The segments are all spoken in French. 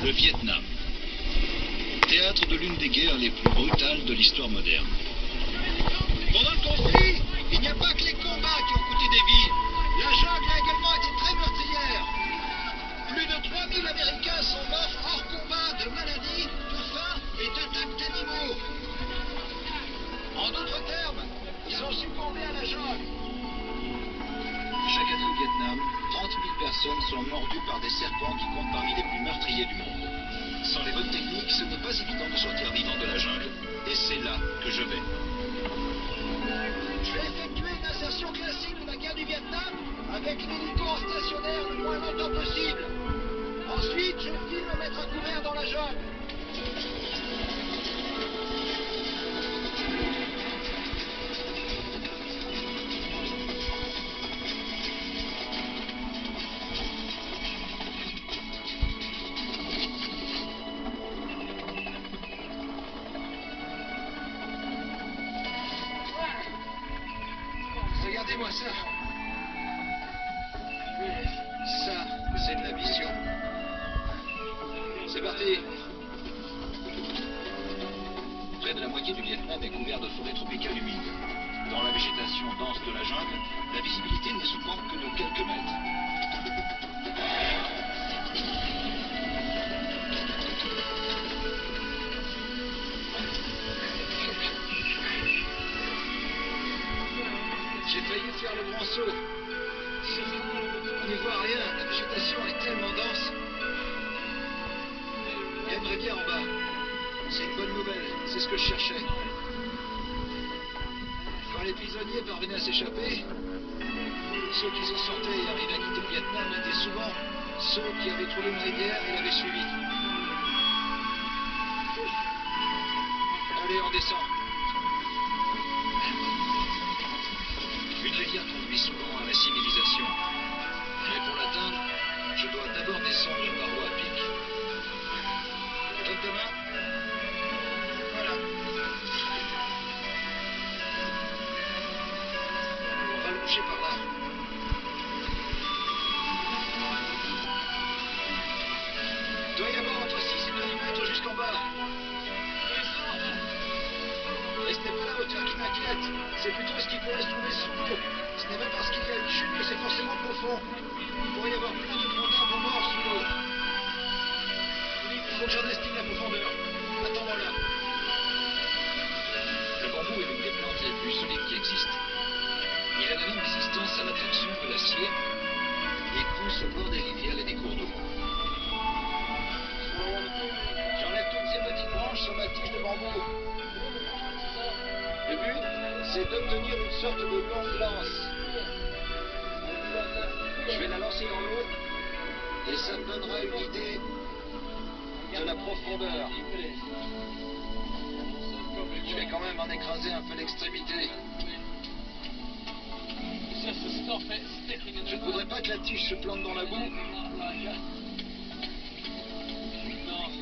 Le Vietnam. Théâtre de l'une des guerres les plus brutales de l'histoire moderne. Pendant le conflit, il n'y a pas que les combats qui ont coûté des vies. La jungle a également été très meurtrière. Plus de 3000 Américains sont morts hors combat de maladies, de faim et d'attaques d'animaux. En d'autres termes, ils ont succombé à la jungle. Chaque année au Vietnam, 30 000 personnes sont mordues par des serpents qui comptent parmi les plus meurtriers du monde. Sans les bonnes techniques, ce n'est pas évident de sortir vivant de la jungle, et c'est là que je vais. Je vais effectuer une insertion classique de la guerre du Vietnam avec l'hélico en stationnaire le moins longtemps possible. Ensuite, je file me mettre à couvert dans la jungle. Regardez-moi ça. Ça, c'est de la vision. C'est parti. Près de la moitié du Vietnam est couvert de forêts tropicales humides. Dans la végétation dense de la jungle, la visibilité n'est souvent que de quelques mètres. J'ai failli faire le grand saut. On n'y voit rien, la végétation est tellement dense. Il y a une rivière en bas. C'est une bonne nouvelle, c'est ce que je cherchais. Quand les prisonniers parvenaient à s'échapper, ceux qui s'en sortaient et arrivaient à quitter le Vietnam étaient souvent ceux qui avaient trouvé une rivière et l'avaient suivie. Allez, on descend. Une rivière conduit souvent à la civilisation. Mais pour l'atteindre, je dois d'abord descendre une paroi à pic. Donne ta main. Voilà. On va longer par là. Il doit y avoir entre 6 et 9 mètres jusqu'en bas. Et ce n'est pas la hauteur qui m'inquiète, c'est plutôt ce qui pourrait se trouver sous l'eau. Ce n'est pas parce qu'il y a une chute que c'est forcément profond. Il pourrait y avoir plein de troncs d'arbres morts sous l'eau. Il faut que j'en estime la profondeur. Attends-moi là. Le bambou est l'une des plantes les plus solides qui existent. Il a la même résistance à l'attraction que l'acier et pousse au bord des rivières et des cours d'eau. J'enlève toutes ces petites branches sur ma tige de bambou. Le but, c'est d'obtenir une sorte de longue lance. Je vais la lancer dans l'eau et ça me donnera une idée de la profondeur. Je vais quand même en écraser un peu l'extrémité. Je ne voudrais pas que la tige se plante dans la boue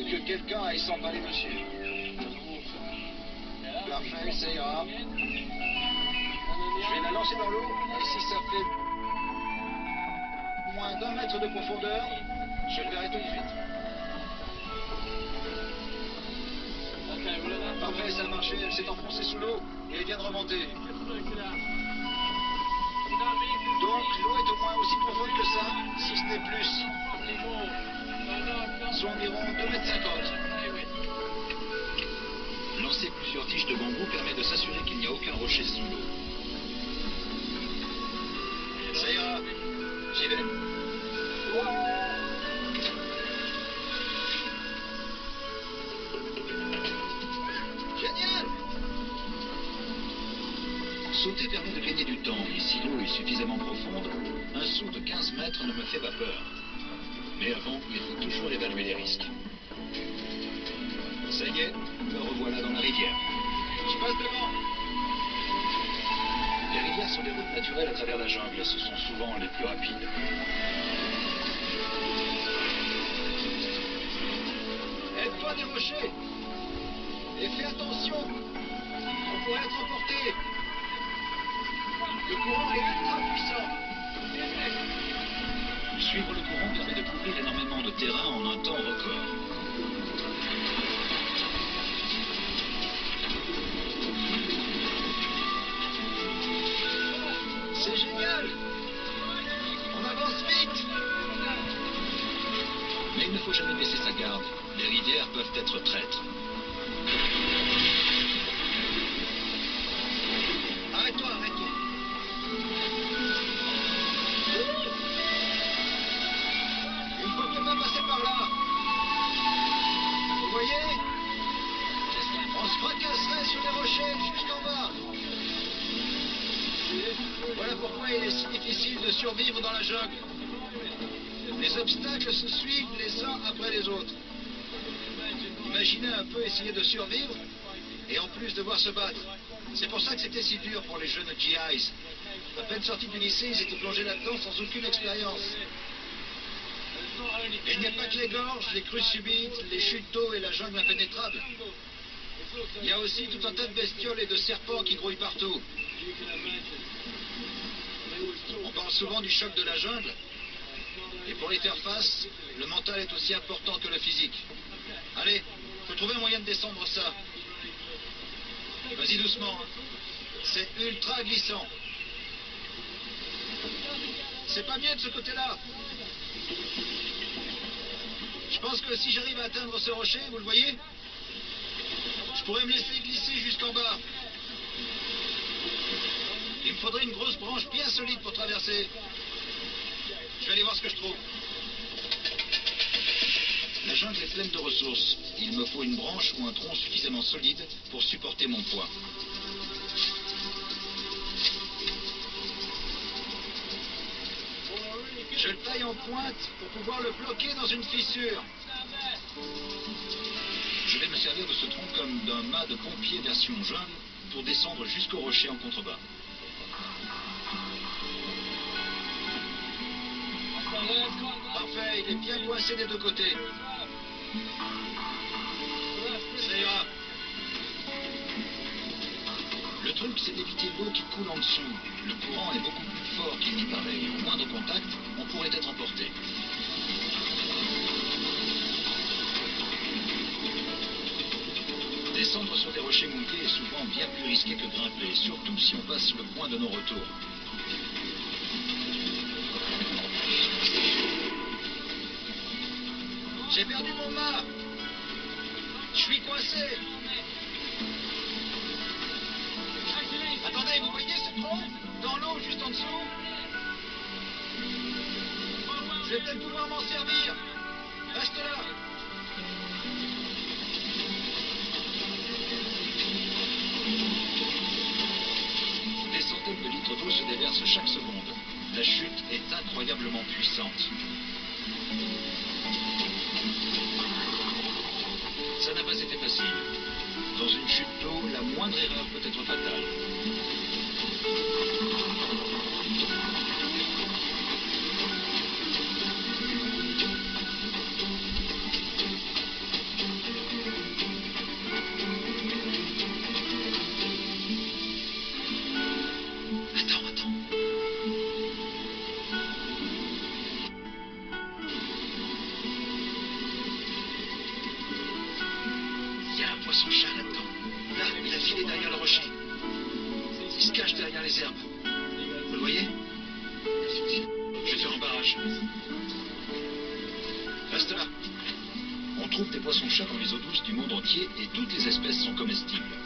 et que quelqu'un aille s'empaler dessus. Parfait, ça ira. Je vais la lancer dans l'eau et si ça fait moins d'1 mètre de profondeur, je le verrai tout de suite. Parfait, ça a marché, elle s'est enfoncée sous l'eau et elle vient de remonter. Donc l'eau est au moins aussi profonde que ça, si ce n'est plus. Soit environ 2,50 mètres. Lancer plusieurs tiges de bambou permet de s'assurer qu'il n'y a aucun rocher sous l'eau. Ça ira, j'y vais. Génial! Sauter permet de gagner du temps, et si l'eau est suffisamment profonde, un saut de 15 mètres ne me fait pas peur. Mais avant, il faut toujours évaluer les risques. Ça y est, me revoilà dans la rivière. Je passe devant. Les rivières sont des routes naturelles à travers la jungle et ce sont souvent les plus rapides. Aide-toi des rochers et fais attention, on pourrait être emporté. Le courant est ultra puissant. Suivre le courant permet de couvrir énormément de terrain en un temps record. Mais il ne faut jamais baisser sa garde. Les rivières peuvent être traîtres. Arrête-toi, arrête-toi. Il ne faut pas passer par là. Vous voyez? On se fracasserait sur les rochers jusqu'en bas. Voilà pourquoi il est si difficile de survivre dans la jungle. Les obstacles se suivent les uns après les autres. Imaginez un peu essayer de survivre et en plus devoir se battre. C'est pour ça que c'était si dur pour les jeunes GIs. À peine sortis du lycée, ils étaient plongés là-dedans sans aucune expérience. Et il n'y a pas que les gorges, les crues subites, les chutes d'eau et la jungle impénétrable. Il y a aussi tout un tas de bestioles et de serpents qui grouillent partout. On parle souvent du choc de la jungle. Et pour y faire face, le mental est aussi important que le physique. Allez, faut trouver un moyen de descendre ça. Vas-y doucement. C'est ultra glissant. C'est pas mieux de ce côté-là. Je pense que si j'arrive à atteindre ce rocher, vous le voyez, je pourrais me laisser glisser jusqu'en bas. Il me faudrait une grosse branche bien solide pour traverser. Je vais aller voir ce que je trouve. La jungle est pleine de ressources. Il me faut une branche ou un tronc suffisamment solide pour supporter mon poids. Je le taille en pointe pour pouvoir le bloquer dans une fissure. Je vais me servir de ce tronc comme d'un mât de pompier version jungle pour descendre jusqu'au rocher en contrebas. Parfait, il est bien coincé des deux côtés. Ça ira. Le truc, c'est d'éviter l'eau qui coule en dessous. Le courant est beaucoup plus fort qu'il n'y paraît. Au moindre contact, on pourrait être emporté. Descendre sur des rochers mouillés est souvent bien plus risqué que grimper, surtout si on passe le point de non-retour. J'ai perdu mon mât. Je suis coincé. Attendez, vous voyez ce tronc? Dans l'eau, juste en dessous? Je vais peut-être pouvoir m'en servir. Reste là. Des centaines de litres d'eau se déversent chaque seconde. La chute est incroyablement puissante. Ça n'a pas été facile. Dans une chute d'eau, la moindre erreur peut être fatale. Attends. Il y a un poisson-chat là-dedans. Là, il a filé derrière le rocher. Il se cache derrière les herbes. Vous le voyez? Je vais faire un barrage. Reste là. On trouve des poissons-chats dans les eaux douces du monde entier et toutes les espèces sont comestibles.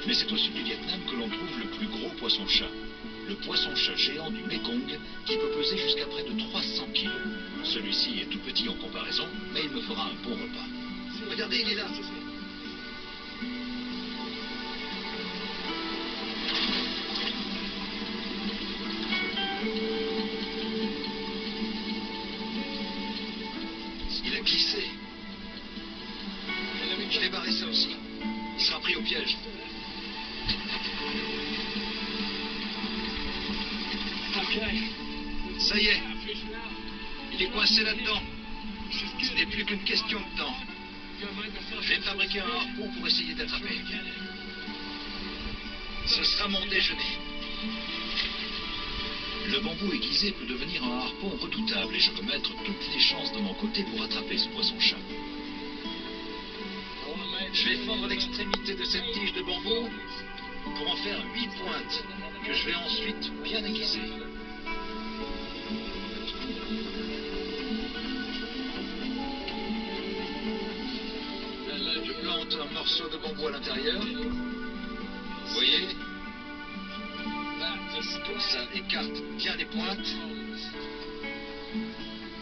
Mais c'est au sud du Vietnam que l'on trouve le plus gros poisson-chat. Le poisson-chat géant du Mekong qui peut peser jusqu'à près de 300 kilos. Celui-ci est tout petit en comparaison, mais il me fera un bon repas. Regardez, il est là. Il a glissé. Je vais barrer ça aussi. Il sera pris au piège. Ça y est. Il est coincé là-dedans. Ce n'est plus qu'une question de temps. Je vais fabriquer un harpon pour essayer d'attraper. Ce sera mon déjeuner. Le bambou aiguisé peut devenir un harpon redoutable et je peux mettre toutes les chances de mon côté pour attraper ce poisson-chat. Je vais fendre l'extrémité de cette tige de bambou pour en faire 8 pointes que je vais ensuite bien aiguiser. plante un morceau de bambou à l'intérieur. Vous voyez? Comme ça écarte bien les pointes.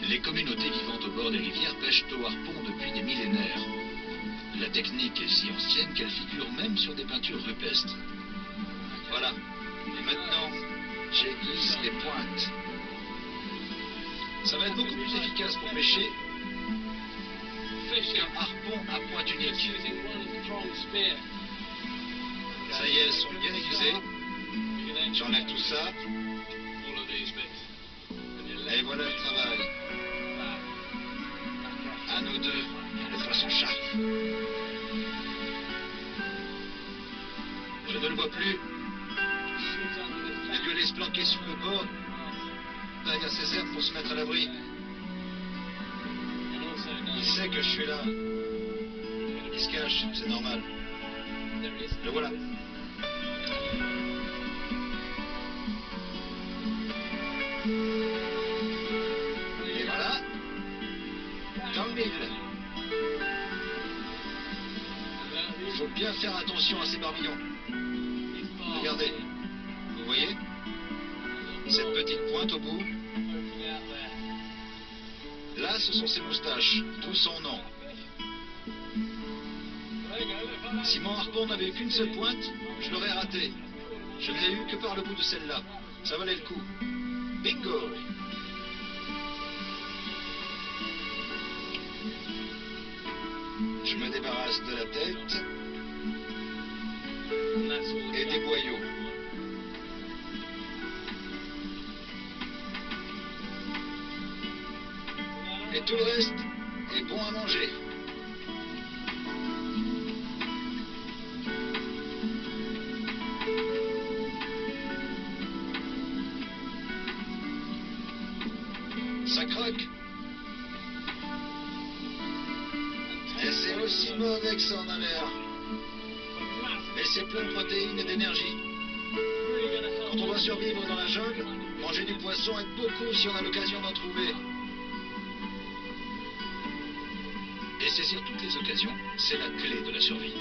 Les communautés vivant au bord des rivières pêchent au harpon depuis des millénaires. La technique est si ancienne qu'elle figure même sur des peintures rupestres. Voilà. Et maintenant, j'aiguise les pointes. Ça va être beaucoup plus efficace pour pêcher qu'un harpon à pointe unique. Ça y est, elles sont bien aiguisées. J'enlève tout ça. Et voilà le travail. À nous deux, le poisson shark. Je ne le vois plus. Il peut aller se planquer sur le bord, derrière ces herbes pour se mettre à l'abri. Il sait que je suis là. Il se cache, c'est normal. Le voilà. Et voilà. Dans le mille. Il faut bien faire attention à ces barbillons. Regardez. Vous voyez? Cette petite pointe au bout. Là, ce sont ses moustaches, d'où son nom. Si mon harpon n'avait eu qu'une seule pointe, je l'aurais raté. Je ne l'ai eu que par le bout de celle-là. Ça valait le coup. Bingo! Je me débarrasse de la tête et des boyaux. Et tout le reste est bon à manger. Ça croque. Et c'est aussi mauvais que ça en a l'air. Mais c'est plein de protéines et d'énergie. Quand on doit survivre dans la jungle, manger du poisson aide beaucoup si on a l'occasion d'en trouver. Et saisir toutes les occasions, c'est la clé de la survie.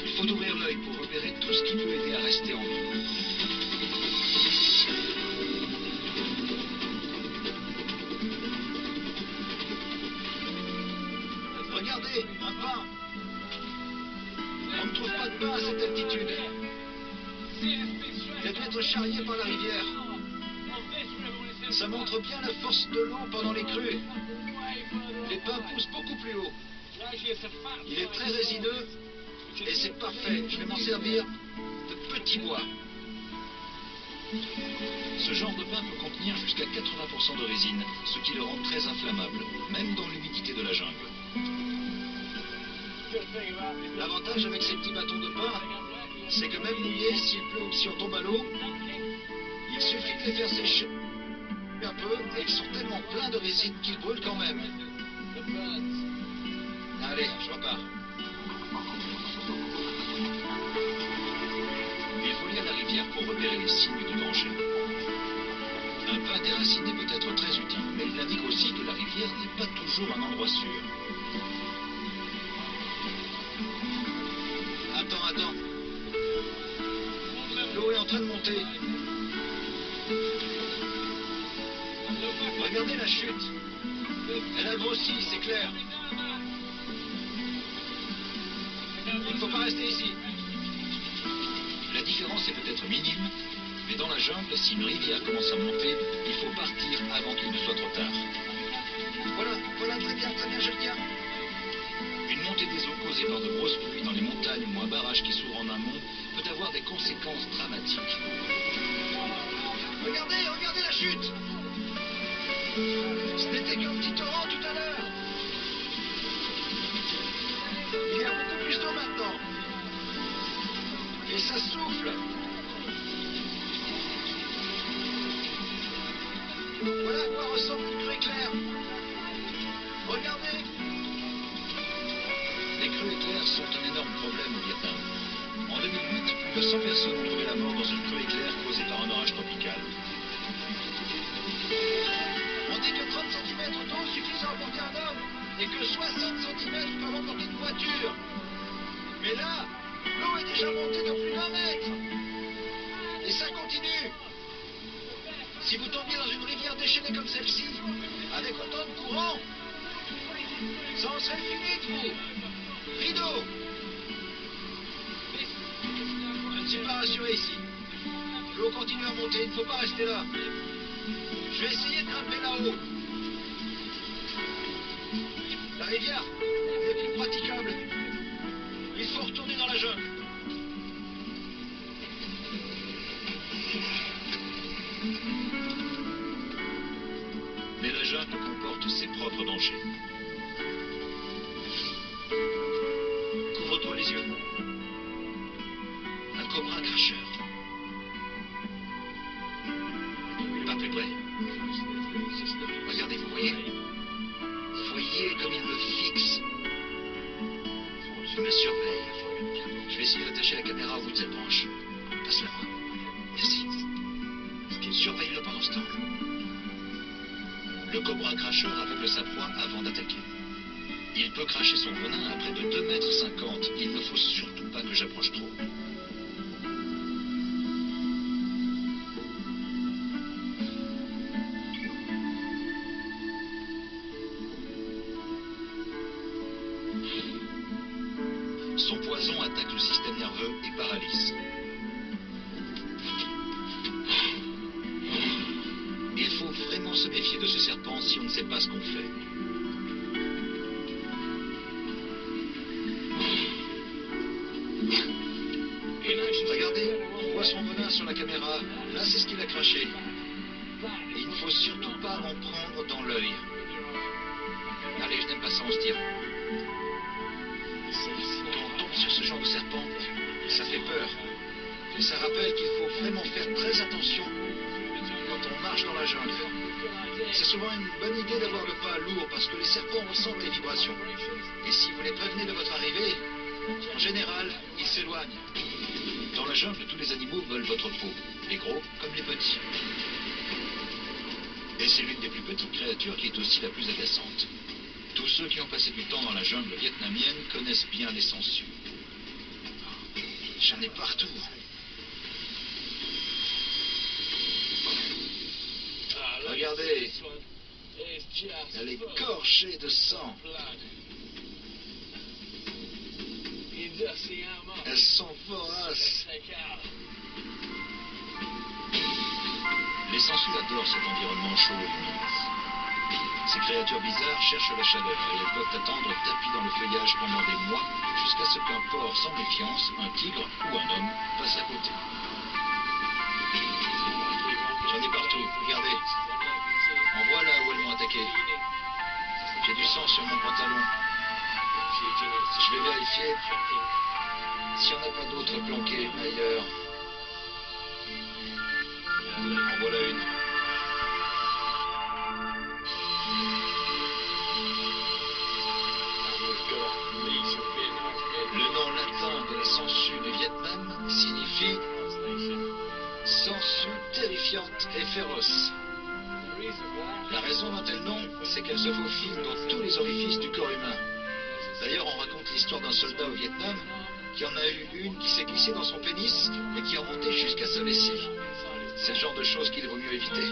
Il faut ouvrir l'œil pour repérer tout ce qui peut aider à rester en vie. Regardez, un pain. On ne trouve pas de pain à cette altitude. Il a dû être charrié par la rivière. Ça montre bien la force de l'eau pendant les crues. Les pins poussent beaucoup plus haut. Il est très résineux et c'est parfait. Je vais m'en servir de petit bois. Ce genre de pain peut contenir jusqu'à 80% de résine, ce qui le rend très inflammable, même dans l'humidité de la jungle. L'avantage avec ces petits bâtons de pain, c'est que même mouillés, s'il pleut ou si on tombe à l'eau, il suffit de les faire sécher un peu et ils sont tellement pleins de résine qu'ils brûlent quand même. Allez, je repars. Il faut lire la rivière pour repérer les signes du danger. Un pain déraciné peut être très utile, mais il indique aussi que la rivière n'est pas toujours un endroit sûr. Attends. L'eau est en train de monter. Regardez la chute. Elle a grossi, c'est clair. Il ne faut pas rester ici. La différence est peut-être minime, mais dans la jungle, si une rivière commence à monter, il faut partir avant qu'il ne soit trop tard. Voilà, très bien, je le tiens. Une montée des eaux causée par de grosses pluies dans les montagnes ou un barrage qui s'ouvre en amont peut avoir des conséquences dramatiques. Regardez la chute! Ce n'était qu'un petit torrent tout à l'heure. Il y a beaucoup plus d'eau maintenant. Et ça souffle. Voilà à quoi ressemble une crue éclair. Regardez. Les crues éclairs sont un énorme problème au Vietnam. En 2008, plus de 100 personnes ont trouvé la mort dans une crue éclair causée par un orage tropical. On dit que 30 cm d'eau suffisent à emporter un homme. et que 60 cm peuvent emporter une voiture. Mais là, l'eau est déjà montée de plus d'1 mètre. Et ça continue. Si vous tombiez dans une rivière déchaînée comme celle-ci, avec autant de courant, ça en serait fini de vous. Rideau. Je ne suis pas rassuré ici. L'eau continue à monter, il ne faut pas rester là. Je vais essayer de grimper là-haut. La rivière n'est plus praticable. Il faut retourner dans la jungle. Mais la jungle comporte ses propres dangers. Couvre-toi les yeux. Un cobra cracheur. Pas plus près. Regardez, vous voyez? Voyez comme il me fixe. Il me surveille. Je vais essayer d'attacher la caméra au bout de cette branche. Passe-la moi. Merci. Surveille-le pendant ce temps. Le cobra cracheur aveugle sa proie avant d'attaquer. Il peut cracher son venin à près de 2,50 m. Il ne faut surtout pas que j'approche trop. Son poison attaque le système nerveux et paralyse. Il faut vraiment se méfier de ce serpent si on ne sait pas ce qu'on fait. Regardez, on voit son venin sur la caméra. Là, c'est ce qu'il a craché. Et il ne faut surtout pas en prendre dans l'œil. Allez, je n'aime pas ça, on se tire. Quand on tombe sur ce genre de serpent, ça fait peur. Et ça rappelle qu'il faut vraiment faire très attention quand on marche dans la jungle. C'est souvent une bonne idée d'avoir le pas lourd parce que les serpents ressentent les vibrations. Et si vous les prévenez de votre arrivée, en général, ils s'éloignent. Dans la jungle, tous les animaux veulent votre peau, les gros comme les petits. Et c'est l'une des plus petites créatures qui est aussi la plus agaçante. Tous ceux qui ont passé du temps dans la jungle vietnamienne connaissent bien les sangsues. J'en ai partout. Regardez, elle est gorgée de sang. Elles sont voraces. Les sangsues adorent cet environnement chaud et humide. Ces créatures bizarres cherchent la chaleur et elles peuvent attendre tapis dans le feuillage pendant des mois jusqu'à ce qu'un porc sans méfiance, un tigre ou un homme passe à côté. J'en ai partout, regardez. On voit là où elles m'ont attaqué. J'ai du sang sur mon pantalon. Je vais vérifier s'il n'y en a pas d'autres planquées ailleurs. En voilà une. Le nom latin de la sangsue du Vietnam signifie sangsue terrifiante et féroce. La raison d'un tel nom, c'est qu'elle se faufile dans tous les orifices du corps humain. D'ailleurs, on raconte l'histoire d'un soldat au Vietnam qui en a eu une qui s'est glissée dans son pénis et qui est remontée jusqu'à sa vessie. C'est le genre de choses qu'il vaut mieux éviter.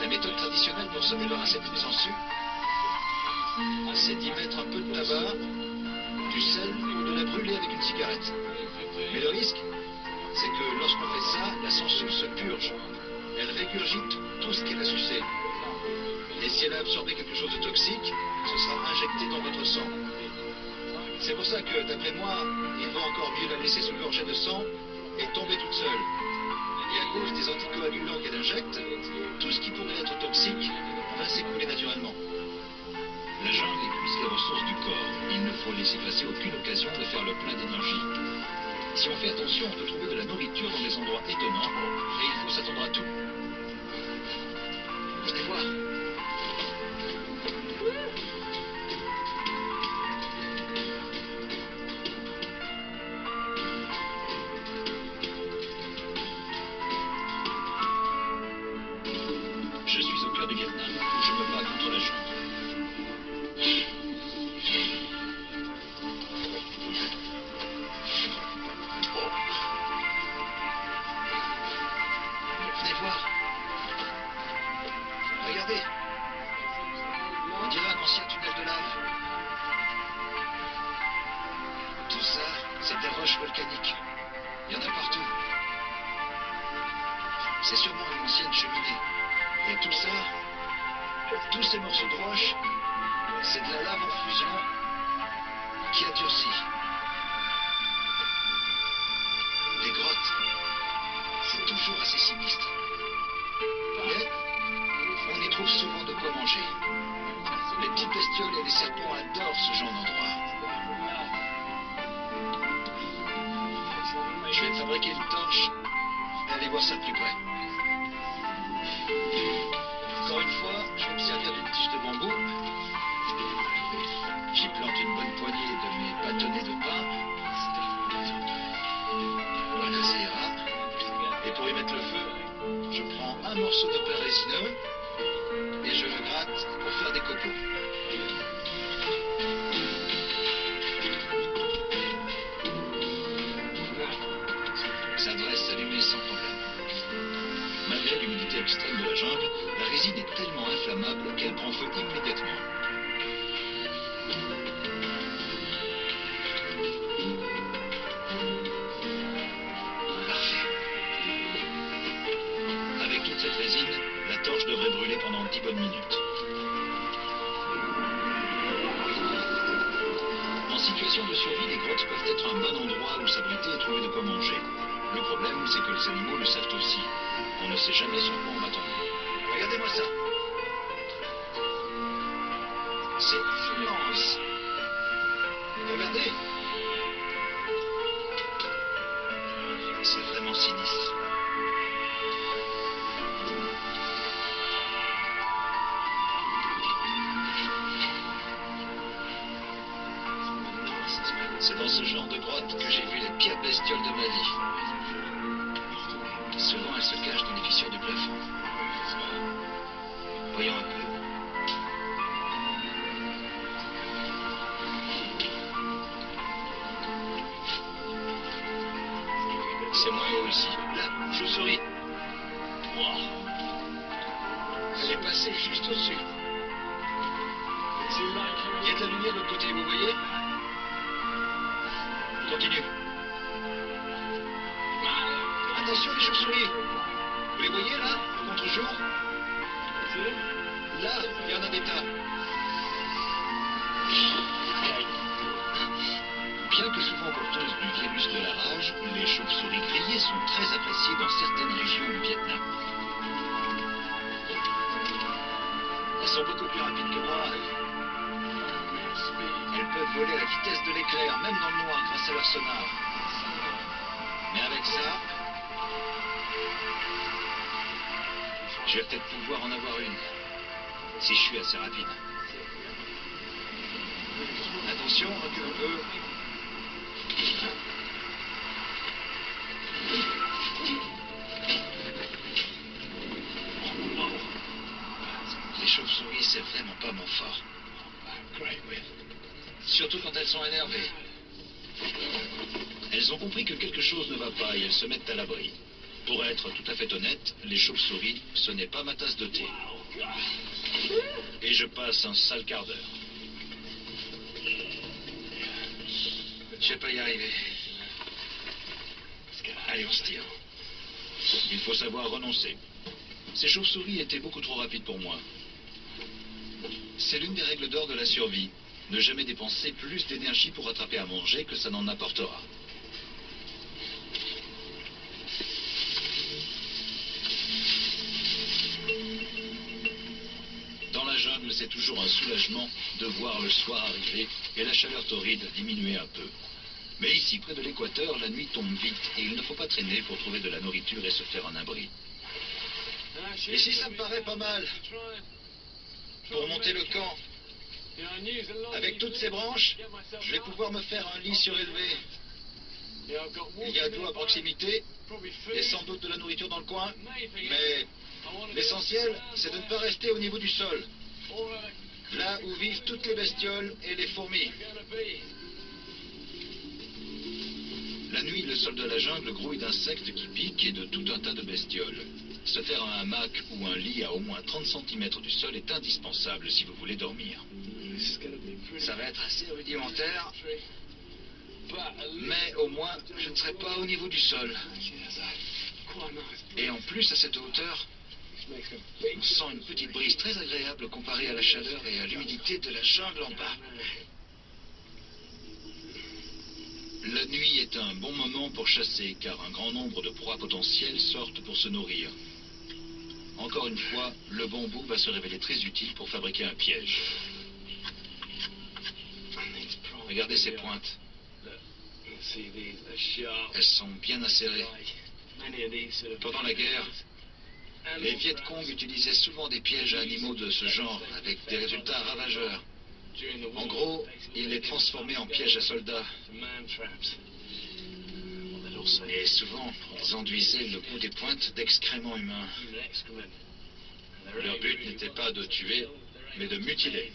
La méthode traditionnelle pour se débarrasser d'une sangsue, c'est d'y mettre un peu de tabac, du sel ou de la brûler avec une cigarette. Mais le risque, c'est que lorsqu'on fait ça, la sangsue se purge. Elle régurgite tout ce qu'elle a sucé. Et si elle a absorbé quelque chose de toxique, ce sera injecté dans votre sang. C'est pour ça que, d'après moi, il vaut encore mieux la laisser se gorger de sang et tomber toute seule. Et à cause des anticoagulants qu'elle injecte, tout ce qui pourrait être toxique va s'écouler naturellement. La jungle épuise les ressources du corps. Il ne faut laisser passer aucune occasion de faire le plein d'énergie. Si on fait attention, on peut trouver de la nourriture dans des endroits étonnants et il faut s'attendre à tout. Venez voir. Venez voir. Regardez. On dirait un ancien tunnel de lave. Tout ça, c'est des roches volcaniques. Il y en a partout. C'est sûrement une ancienne cheminée. Et tout ça, tous ces morceaux de roche, c'est de la lave en fusion qui a durci. Les grottes, c'est toujours assez sinistre. Mais on y trouve souvent de quoi manger. Les petites bestioles et les serpents adorent ce genre d'endroit. Je vais me fabriquer une torche et aller voir ça de plus près. Encore une fois, je vais me servir d'une tige de bambou. J'y plante une bonne poignée de mes bâtonnets de pain. Voilà, ça ira. Et pour y mettre le feu, je prends un morceau de pain résineux et je le gratte pour faire des copeaux. Ça devrait s'allumer sans problème. Malgré l'humidité extrême de la jungle, la résine est tellement inflammable qu'elle prend feu immédiatement. Parfait. Avec toute cette résine, la torche devrait brûler pendant 10 bonnes minutes. En situation de survie, les grottes peuvent être un bon endroit où s'abriter et trouver de quoi manger. Le problème, c'est que les animaux le savent aussi. On ne sait jamais sur quoi on va tomber. Regardez-moi ça. C'est immense. Regardez. C'est vraiment sinistre. C'est dans ce genre de grotte que j'ai vu les pires bestioles de ma vie. Souvent, elles se cachent dans les fissures du plafond. Voyons un peu. C'est moins haut ici. Là, chauve-souris. Wow. Elle est passée juste au-dessus. Il y a de la lumière de l'autre côté, vous voyez? Continue. Attention les chauves-souris. Vous les voyez là, au contre-jour? Là, il y en a des tas. Bien que souvent porteuses du virus de la rage, les chauves-souris grillées sont très appréciées dans certaines régions du Vietnam. Elles sont beaucoup plus rapides que moi. Elles peuvent voler à la vitesse de l'éclair, même dans le noir, grâce à leur sonar. Mais avec ça, je vais peut-être pouvoir en avoir une, si je suis assez rapide. Attention, recule un peu. Les chauves-souris, c'est vraiment pas mon fort. Surtout quand elles sont énervées. Elles ont compris que quelque chose ne va pas et elles se mettent à l'abri. Pour être tout à fait honnête, les chauves-souris, ce n'est pas ma tasse de thé. Et je passe un sale quart d'heure. Je vais pas y arriver. Allez, on se tire. Il faut savoir renoncer. Ces chauves-souris étaient beaucoup trop rapides pour moi. C'est l'une des règles d'or de la survie. Ne jamais dépenser plus d'énergie pour attraper à manger que ça n'en apportera. Dans la jungle, c'est toujours un soulagement de voir le soir arriver et la chaleur torride diminuer un peu. Mais ici, près de l'équateur, la nuit tombe vite et il ne faut pas traîner pour trouver de la nourriture et se faire un abri. Ici, ça me paraît pas mal. Pour monter le camp, avec toutes ces branches, je vais pouvoir me faire un lit surélevé. Il y a de l'eau à proximité et sans doute de la nourriture dans le coin, mais l'essentiel, c'est de ne pas rester au niveau du sol, là où vivent toutes les bestioles et les fourmis. La nuit, le sol de la jungle grouille d'insectes qui piquent et de tout un tas de bestioles. Se faire un hamac ou un lit à au moins 30 cm du sol est indispensable si vous voulez dormir. Ça va être assez rudimentaire, mais au moins je ne serai pas au niveau du sol. Et en plus, à cette hauteur, on sent une petite brise très agréable comparée à la chaleur et à l'humidité de la jungle en bas. La nuit est un bon moment pour chasser, car un grand nombre de proies potentielles sortent pour se nourrir. Encore une fois, le bambou va se révéler très utile pour fabriquer un piège. Regardez ces pointes. Elles sont bien acérées. Pendant la guerre, les Viet Cong utilisaient souvent des pièges à animaux de ce genre, avec des résultats ravageurs. En gros, ils les transformaient en pièges à soldats. Et souvent, ils enduisaient le bout des pointes d'excréments humains. Leur but n'était pas de tuer, mais de mutiler.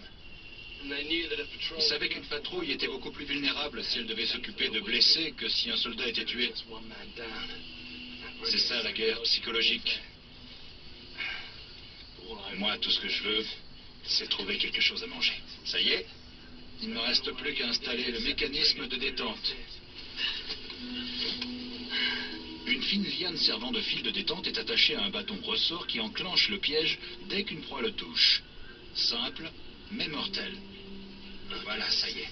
Ils savaient qu'une patrouille était beaucoup plus vulnérable si elle devait s'occuper de blessés que si un soldat était tué. C'est ça la guerre psychologique. Moi, tout ce que je veux, c'est trouver quelque chose à manger. Ça y est, il ne me reste plus qu'à installer le mécanisme de détente. Une fine liane servant de fil de détente est attachée à un bâton ressort qui enclenche le piège dès qu'une proie le touche. Simple, mais mortel. Voilà, ça y est.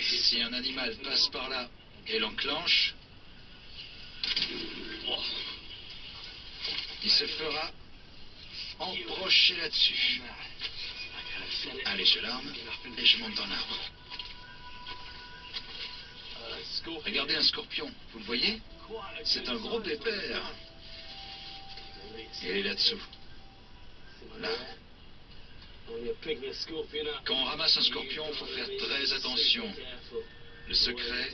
Si un animal passe par là et l'enclenche, il se fera embrocher là-dessus. Allez, je l'arme et je monte dans l'arbre. Regardez un scorpion, vous le voyez? C'est un gros pépère. Il est là-dessous. Là. Quand on ramasse un scorpion, il faut faire très attention. Le secret,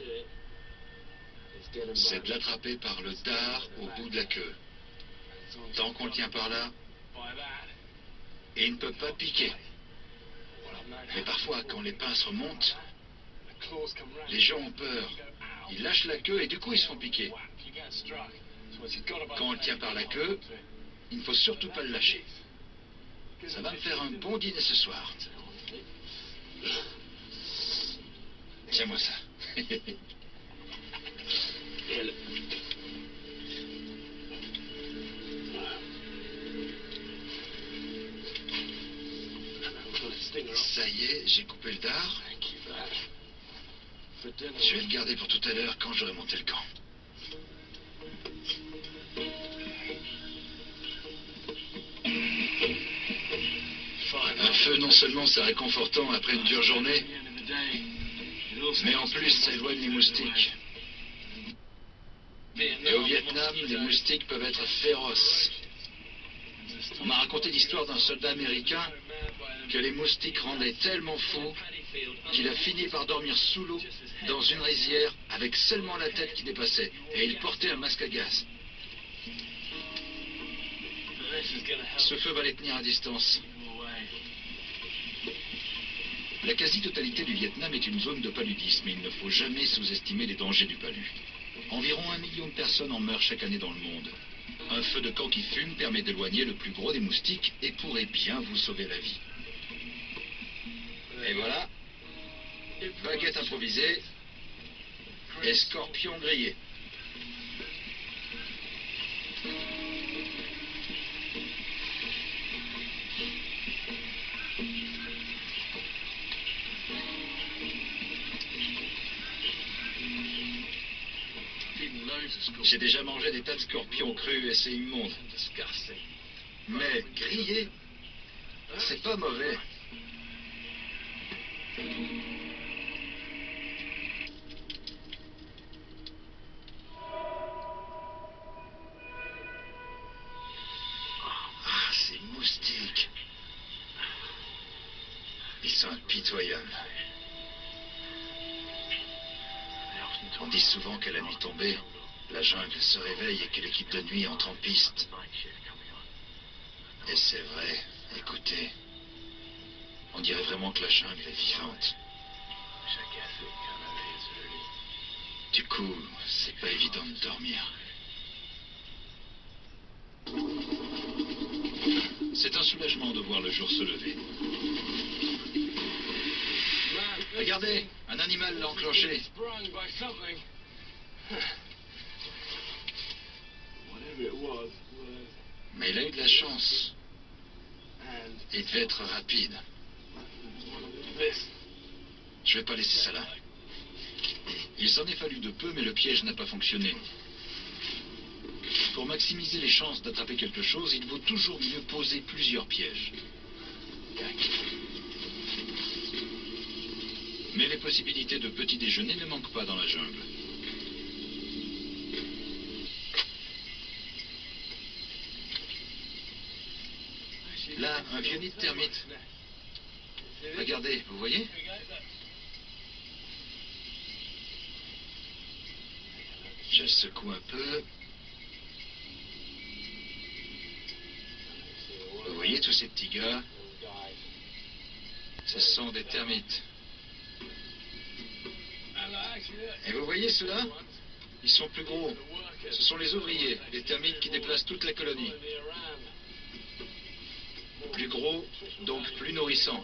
c'est de l'attraper par le dard au bout de la queue. Tant qu'on le tient par là, il ne peut pas piquer. Mais parfois, quand les pinces remontent, les gens ont peur. Ils lâchent la queue et du coup, ils se font piquer. Quand on le tient par la queue, il ne faut surtout pas le lâcher. Ça va me faire un bon dîner ce soir. Tiens-moi ça. Ça y est, j'ai coupé le dard. Je vais le garder pour tout à l'heure quand j'aurai monté le camp. Un feu, non seulement c'est réconfortant après une dure journée, mais en plus ça éloigne les moustiques. Et au Vietnam, les moustiques peuvent être féroces. On m'a raconté l'histoire d'un soldat américain que les moustiques rendaient tellement fou qu'il a fini par dormir sous l'eau dans une rizière avec seulement la tête qui dépassait. Et il portait un masque à gaz. Ce feu va les tenir à distance. La quasi-totalité du Vietnam est une zone de paludisme et il ne faut jamais sous-estimer les dangers du palu. Environ 1 million de personnes en meurent chaque année dans le monde. Un feu de camp qui fume permet d'éloigner le plus gros des moustiques et pourrait bien vous sauver la vie. Et voilà, baguette improvisée et scorpion grillé. J'ai déjà mangé des tas de scorpions crus et c'est immonde. Mais grillé, c'est pas mauvais. Ah, ces moustiques. Ils sont impitoyables. On dit souvent qu'à la nuit tombée, la jungle se réveille et que l'équipe de nuit entre en piste. Et c'est vrai, écoutez, on dirait vraiment que la jungle est vivante. Du coup, c'est pas évident de dormir. C'est un soulagement de voir le jour se lever. Regardez, un animal l'a enclenché. Mais il a eu de la chance. Il devait être rapide. Je vais pas laisser ça là. Il s'en est fallu de peu, mais le piège n'a pas fonctionné. Pour maximiser les chances d'attraper quelque chose, il vaut toujours mieux poser plusieurs pièges. Mais les possibilités de petit déjeuner ne manquent pas dans la jungle. Là, un vieux nid de termites. Regardez, vous voyez? Je secoue un peu. Vous voyez tous ces petits gars? Ce sont des termites. Et vous voyez ceux-là? Ils sont plus gros. Ce sont les ouvriers, les termites qui déplacent toute la colonie. Plus gros, donc plus nourrissant.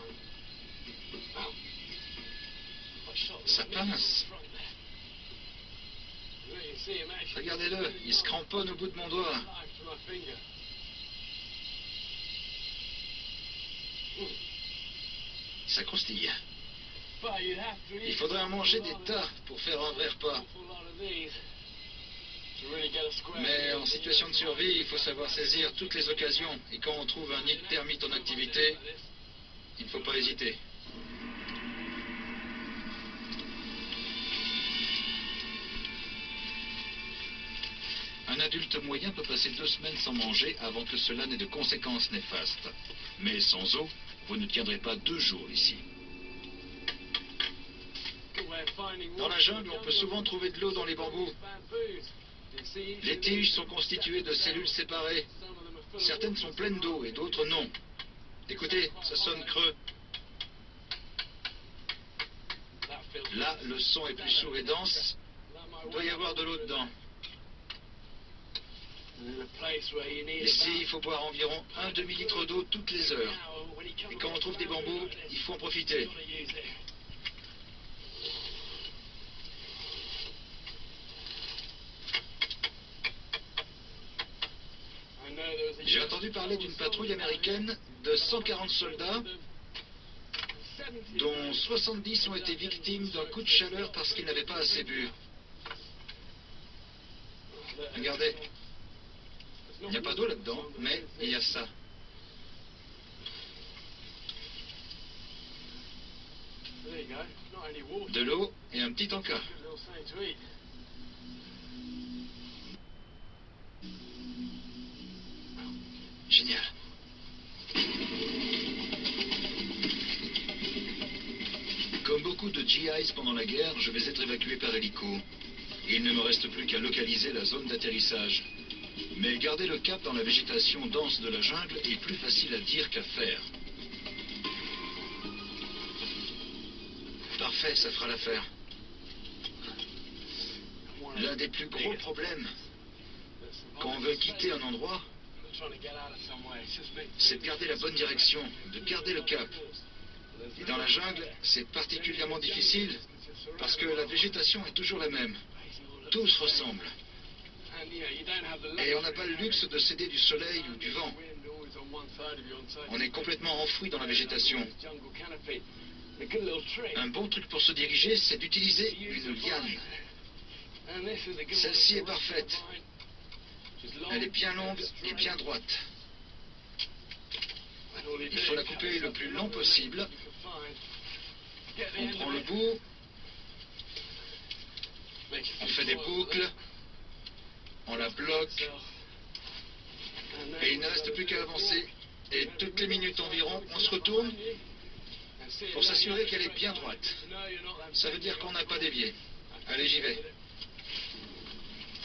Ça pince. Regardez-le, il se cramponne au bout de mon doigt. Ça croustille. Il faudrait en manger des tas pour faire un vrai repas. Mais en situation de survie, il faut savoir saisir toutes les occasions. Et quand on trouve un nid de termites en activité, il ne faut pas hésiter. Un adulte moyen peut passer 2 semaines sans manger avant que cela n'ait de conséquences néfastes. Mais sans eau, vous ne tiendrez pas 2 jours ici. Dans la jungle, on peut souvent trouver de l'eau dans les bambous. Les tiges sont constituées de cellules séparées. Certaines sont pleines d'eau et d'autres non. Écoutez, ça sonne creux. Là, le son est plus sourd et dense. Il doit y avoir de l'eau dedans. Ici, il faut boire environ 1 demi-litre d'eau toutes les heures. Et quand on trouve des bambous, il faut en profiter. J'ai entendu parler d'une patrouille américaine de 140 soldats, dont 70 ont été victimes d'un coup de chaleur parce qu'ils n'avaient pas assez bu. Regardez. Il n'y a pas d'eau là-dedans, mais il y a ça. De l'eau et un petit encas. Génial. Comme beaucoup de GIs pendant la guerre, je vais être évacué par hélico. Il ne me reste plus qu'à localiser la zone d'atterrissage. Mais garder le cap dans la végétation dense de la jungle est plus facile à dire qu'à faire. Parfait, ça fera l'affaire. L'un des plus gros problèmes, quand on veut quitter un endroit, c'est de garder la bonne direction, de garder le cap. Et dans la jungle, c'est particulièrement difficile parce que la végétation est toujours la même. Tout se ressemble. Et on n'a pas le luxe de céder du soleil ou du vent. On est complètement enfoui dans la végétation. Un bon truc pour se diriger, c'est d'utiliser une liane. Celle-ci est parfaite. Elle est bien longue et bien droite. Il faut la couper le plus long possible. On prend le bout. On fait des boucles. On la bloque. Et il ne reste plus qu'à avancer. Et toutes les minutes environ, on se retourne pour s'assurer qu'elle est bien droite. Ça veut dire qu'on n'a pas dévié. Allez, j'y vais.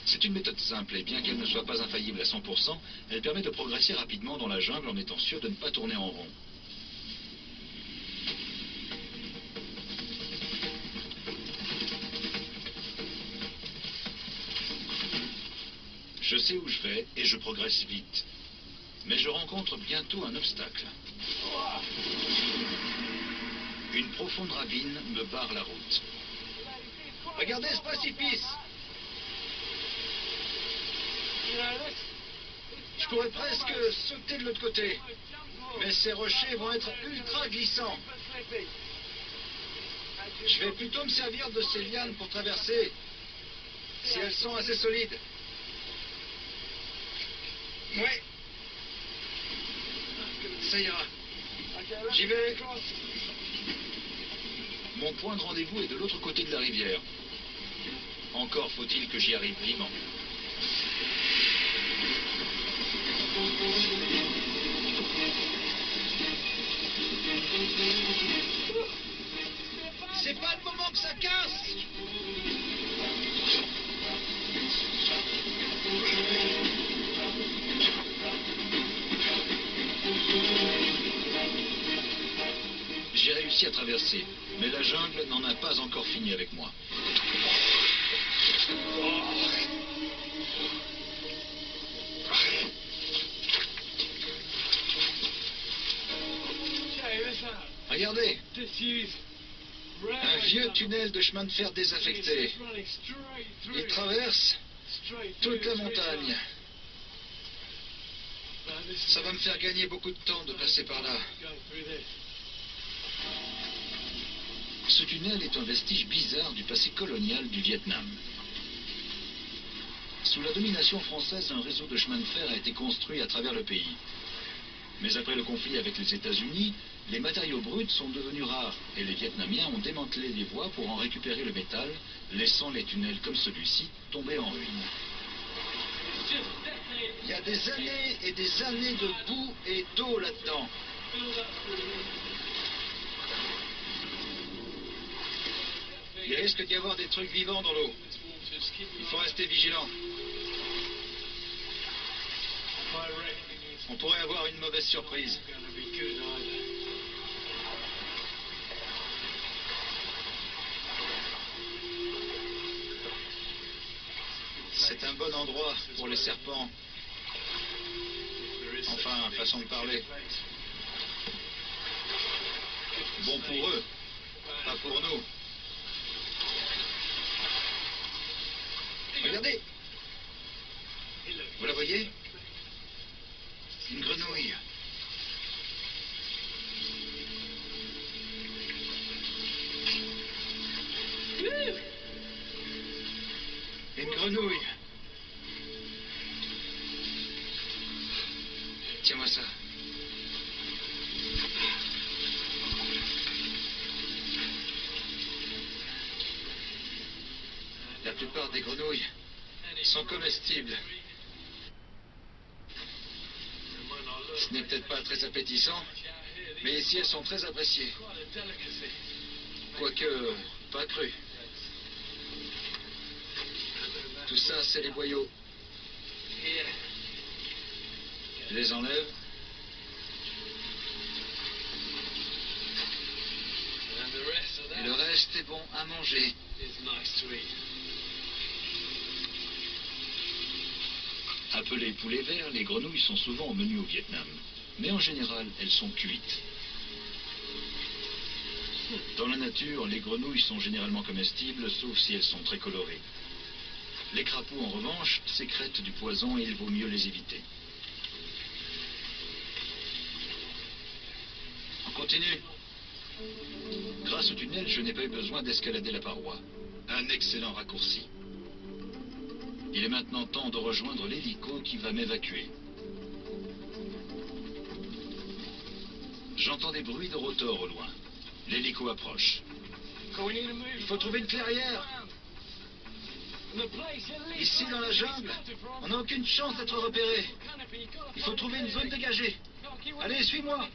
C'est une méthode simple et bien qu'elle ne soit pas infaillible à 100%, elle permet de progresser rapidement dans la jungle en étant sûr de ne pas tourner en rond. Je sais où je vais et je progresse vite. Mais je rencontre bientôt un obstacle. Une profonde ravine me barre la route. Regardez ce précipice. Je pourrais presque sauter de l'autre côté. Mais ces rochers vont être ultra glissants. Je vais plutôt me servir de ces lianes pour traverser, si elles sont assez solides. Ouais. Ça ira. J'y vais. Mon point de rendez-vous est de l'autre côté de la rivière. Encore faut-il que j'y arrive vivant. C'est pas le moment que ça casse. J'ai réussi à traverser, mais la jungle n'en a pas encore fini avec moi. Regardez, un vieux tunnel de chemin de fer désaffecté. Il traverse toute la montagne. Ça va me faire gagner beaucoup de temps de passer par là. Ce tunnel est un vestige bizarre du passé colonial du Vietnam. Sous la domination française, un réseau de chemins de fer a été construit à travers le pays. Mais après le conflit avec les États-Unis, les matériaux bruts sont devenus rares et les Vietnamiens ont démantelé les voies pour en récupérer le métal, laissant les tunnels comme celui-ci tomber en ruine. Il y a des années et des années de boue et d'eau là-dedans. Il risque d'y avoir des trucs vivants dans l'eau. Il faut rester vigilant. On pourrait avoir une mauvaise surprise. C'est un bon endroit pour les serpents. Enfin, façon de parler. Bon pour eux, pas pour nous. Regardez. Vous la voyez? Une grenouille. Une grenouille. Tiens-moi ça. La plupart des grenouilles sont comestibles. Ce n'est peut-être pas très appétissant, mais ici elles sont très appréciées. Quoique, pas crues. Tout ça, c'est les boyaux. Je les enlève. Et le reste est bon à manger. Appelées poulets verts, les grenouilles sont souvent au menu au Vietnam. Mais en général, elles sont cuites. Dans la nature, les grenouilles sont généralement comestibles, sauf si elles sont très colorées. Les crapauds, en revanche, sécrètent du poison et il vaut mieux les éviter. On continue. Grâce au tunnel, je n'ai pas eu besoin d'escalader la paroi. Un excellent raccourci. Il est maintenant temps de rejoindre l'hélico qui va m'évacuer. J'entends des bruits de rotor au loin. L'hélico approche. Il faut trouver une clairière. Ici, dans la jungle, on n'a aucune chance d'être repéré. Il faut trouver une zone dégagée. Allez, suis-moi.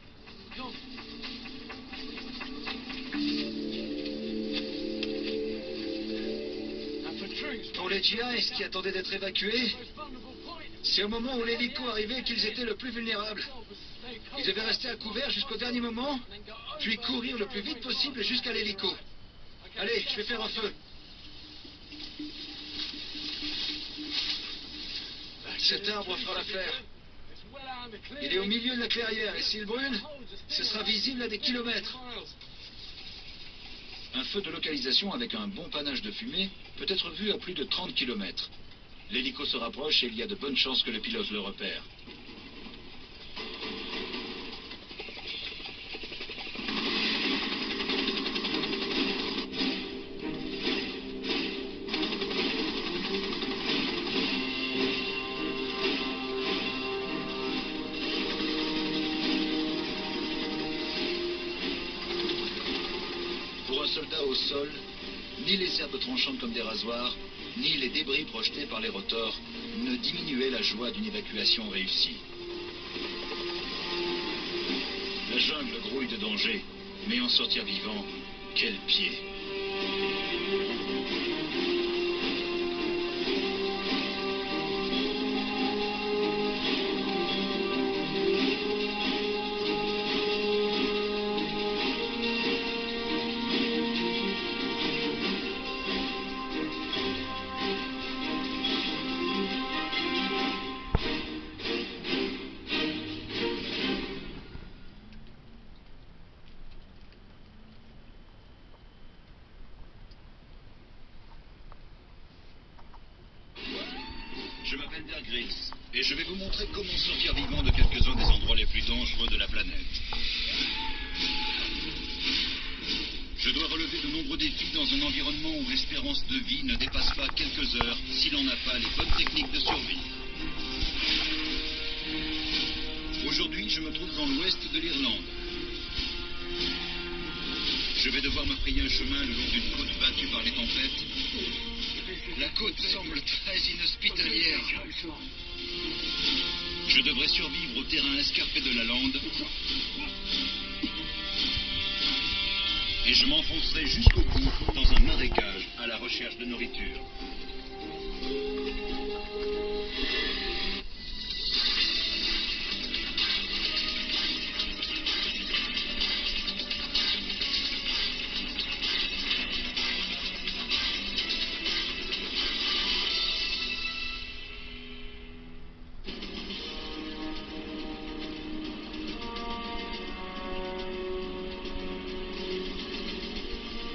Pour les GIs qui attendaient d'être évacués, c'est au moment où l'hélico arrivait qu'ils étaient le plus vulnérables. Ils devaient rester à couvert jusqu'au dernier moment, puis courir le plus vite possible jusqu'à l'hélico. Allez, je vais faire un feu. Cet arbre fera l'affaire. Il est au milieu de la clairière, et s'il brûle, ce sera visible à des kilomètres. Un feu de localisation avec un bon panache de fumée peut être vu à plus de 30 km. L'hélico se rapproche et il y a de bonnes chances que le pilote le repère. Pour un soldat au sol, ni les herbes tranchantes comme des rasoirs, ni les débris projetés par les rotors ne diminuaient la joie d'une évacuation réussie. La jungle grouille de danger, mais en sortir vivant, quel pied! Je m'appelle Bear Grylls, et je vais vous montrer comment sortir vivant de quelques-uns des endroits les plus dangereux de la planète. Je dois relever de nombreux défis dans un environnement où l'espérance de vie ne dépasse pas quelques heures si l'on n'a pas les bonnes techniques de survie. Aujourd'hui, je me trouve dans l'ouest de l'Irlande. Je vais devoir me frayer un chemin le long d'une côte battue par les tempêtes. La côte semble très inhospitalière. Je devrais survivre au terrain escarpé de la lande. Et je m'enfoncerai jusqu'au bout dans un marécage à la recherche de nourriture.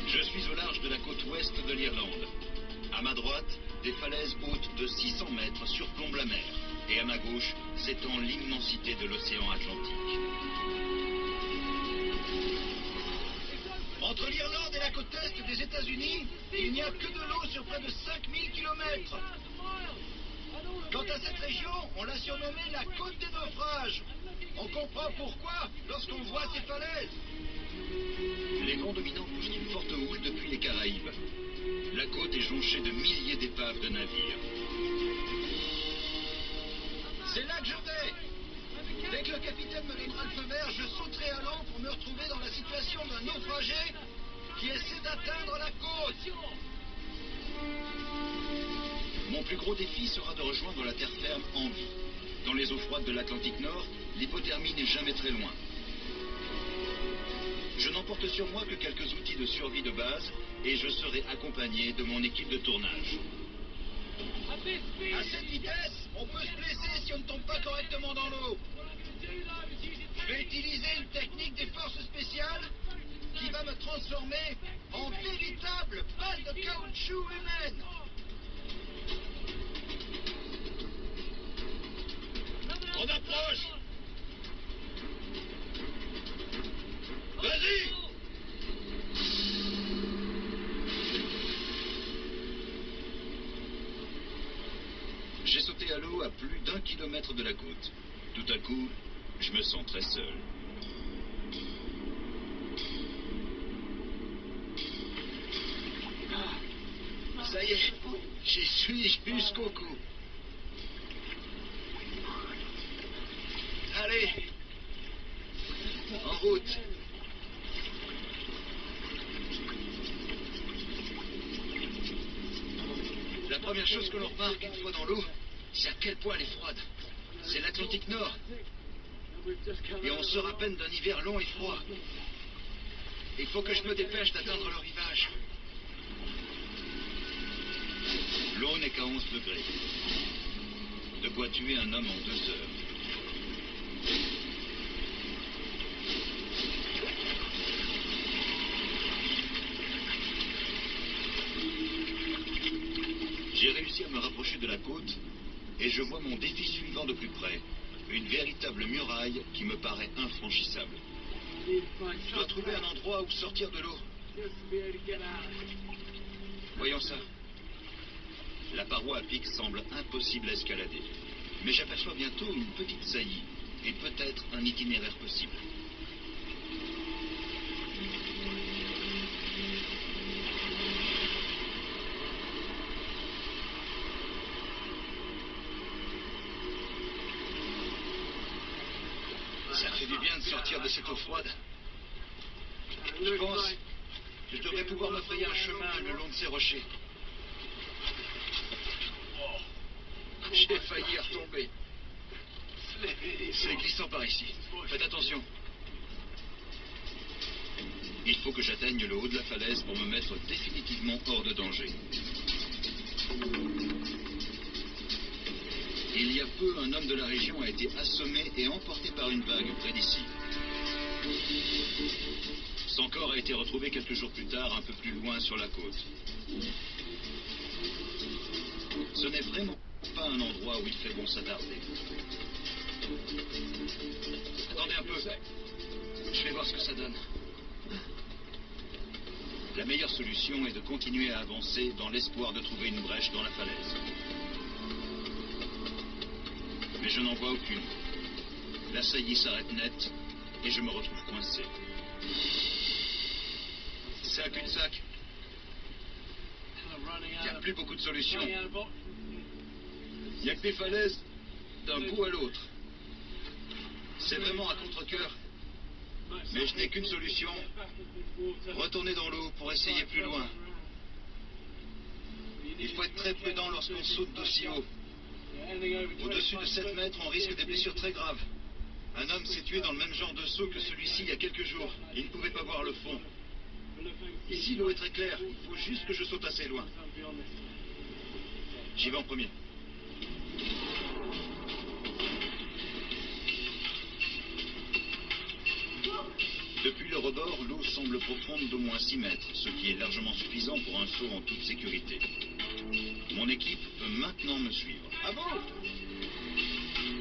Je suis au large de la côte ouest de l'Irlande. À ma droite, des falaises hautes de 600 mètres surplombent la mer. Et à ma gauche, s'étend l'immensité de l'océan Atlantique. Entre l'Irlande et la côte est des États-Unis, il n'y a que de l'eau sur près de 5000 km. Quant à cette région, on l'a surnommée la côte des naufrages. On comprend pourquoi lorsqu'on voit ces falaises. Les vents dominants poussent une forte houle depuis les Caraïbes. La côte est jonchée de milliers d'épaves de navires. C'est là que je vais. Dès que le capitaine me donnera le feu vert, je sauterai à l'eau pour me retrouver dans la situation d'un naufragé qui essaie d'atteindre la côte. Mon plus gros défi sera de rejoindre la terre ferme en vie. Dans les eaux froides de l'Atlantique Nord, l'hypothermie n'est jamais très loin. Je n'emporte sur moi que quelques outils de survie de base et je serai accompagné de mon équipe de tournage. À cette vitesse, on peut se blesser si on ne tombe pas correctement dans l'eau. Je vais utiliser une technique des forces spéciales qui va me transformer en véritable balle de caoutchouc humaine. On approche. Vas-y. J'ai sauté à l'eau à plus d'1 kilomètre de la côte. Tout à coup, je me sens très seul. Ça y est, j'y suis jusqu'au cou. Allez, en route. La première chose que l'on remarque une fois dans l'eau, c'est à quel point elle est froide. C'est l'Atlantique Nord. Et on sort à peine d'un hiver long et froid. Il faut que je me dépêche d'atteindre le rivage. L'eau n'est qu'à 11 degrés. De quoi tuer un homme en 2 heures. J'ai réussi à me rapprocher de la côte et je vois mon défi suivant de plus près. Une véritable muraille qui me paraît infranchissable. Je dois trouver un endroit où sortir de l'eau. Voyons ça. La paroi à pic semble impossible à escalader. Mais j'aperçois bientôt une petite saillie et peut-être un itinéraire possible. Ça fait du bien de sortir de cette eau froide. Je pense que je devrais pouvoir me frayer un chemin le long de ces rochers. J'ai failli y retomber. C'est glissant par ici. Faites attention. Il faut que j'atteigne le haut de la falaise pour me mettre définitivement hors de danger. Il y a peu, un homme de la région a été assommé et emporté par une vague près d'ici. Son corps a été retrouvé quelques jours plus tard, un peu plus loin sur la côte. Ce n'est vraiment pas un endroit où il fait bon s'attarder. Attendez un peu. Je vais voir ce que ça donne. La meilleure solution est de continuer à avancer dans l'espoir de trouver une brèche dans la falaise. Mais je n'en vois aucune. La saillie s'arrête net et je me retrouve coincé. C'est un cul-de-sac. Il n'y a plus beaucoup de solutions. Il n'y a que des falaises d'un bout à l'autre. C'est vraiment un contre-cœur. Mais je n'ai qu'une solution. Retourner dans l'eau pour essayer plus loin. Il faut être très prudent lorsqu'on saute d'aussi haut. Au-dessus de 7 mètres, on risque des blessures très graves. Un homme s'est tué dans le même genre de saut que celui-ci il y a quelques jours. Il ne pouvait pas voir le fond. Ici, l'eau est très claire. Il faut juste que je saute assez loin. J'y vais en premier. Depuis le rebord, l'eau semble profonde d'au moins 6 mètres, ce qui est largement suffisant pour un saut en toute sécurité. Mon équipe peut maintenant me suivre. Ah bon?